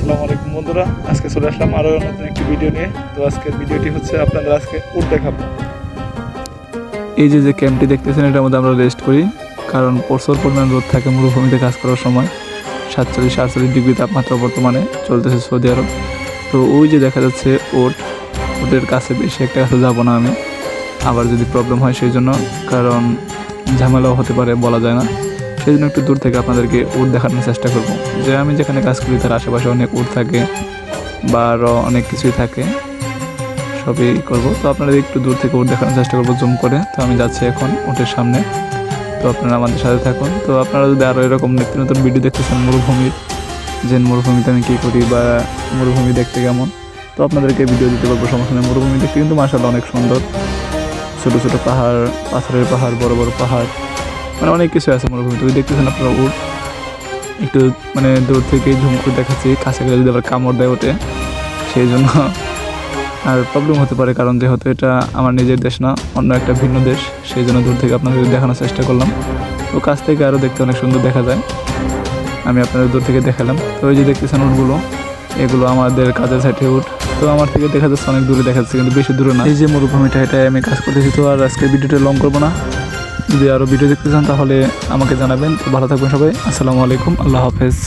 আসসালামু আলাইকুম বন্ধুরা, আজকে চলে আসলাম আরও নতুন একটি ভিডিও নিয়ে। তো আজকের ভিডিওটি হচ্ছে আপনাদের আজকে উট দেখাবো। এই যে ক্যাম্পটি দেখতেছেন, এটার মধ্যে আমরা রেস্ট করি, কারণ প্রচুর পরিমাণ রোদ থাকে মরুভূমিতে কাজ করার সময়। 47-48 ডিগ্রি তাপমাত্রা বর্তমানে চলতেছে সৌদি আরব। তো ওই যে দেখা যাচ্ছে ওটের কাছে বেশি একটা কাছে যাবো না আমি, আবার যদি প্রবলেম হয় সেই জন্য, কারণ ঝামেলাও হতে পারে, বলা যায় না। সেই জন্য একটু দূর থেকে আপনাদেরকে উট দেখানোর চেষ্টা করব। যে আমি যেখানে কাজ করি তার আশেপাশে অনেক উট থাকে বা আরও অনেক কিছুই থাকে, সবই করব। তো আপনাদের একটু দূর থেকে উট দেখানোর চেষ্টা করবো জুম করে। তো আমি যাচ্ছি এখন উটের সামনে, তো আপনারা আমাদের সাথে থাকুন। তো আপনারা যদি আরও এরকম নিত্য নতুন ভিডিও দেখতেছেন মরুভূমির, যে মরুভূমিতে আমি কী করি বা মরুভূমি দেখতে কেমন, তো আপনাদেরকে ভিডিও দিতে পারবো, সমস্যা নেই। মরুভূমি দেখতে কিন্তু মাশাআল্লাহ অনেক সুন্দর, ছোটো ছোটো পাহাড়, পাথরের পাহাড়, বড় বড় পাহাড়, মানে অনেক কিছু আছে মরুভূমিতে। ওই দেখতেছেন আপনারা উট, একটু মানে দূর থেকে ঝুম করে দেখাচ্ছি, কাছে গেলে যদি আবার কামড় দেয় ওঠে, সেই জন্য আর প্রবলেম হতে পারে, কারণ যেহেতু এটা আমার নিজের দেশ না, অন্য একটা ভিন্ন দেশ, সেই জন্য দূর থেকে আপনাদের দেখানোর চেষ্টা করলাম। তো কাছ থেকে আরও দেখতে অনেক সুন্দর দেখা যায়, আমি আপনাদের দূর থেকে দেখালাম। তো ওই যে দেখতেছেন উটগুলো, এগুলো আমাদের কাজের সাইডে উট। তো আমার থেকে দেখা যাচ্ছে অনেক দূরে দেখা যাচ্ছে, কিন্তু বেশি দূরে না। এই যে মরুভূমিটা, এটাই আমি কাজ করতেছি। তো আর আজকে ভিডিওটা লং করবো না, যদি আরও ভিডিও দেখতে চান তাহলে আমাকে জানাবেন। তো ভালো থাকবেন সবাই, আসসালামু আলাইকুম, আল্লাহ হাফেজ।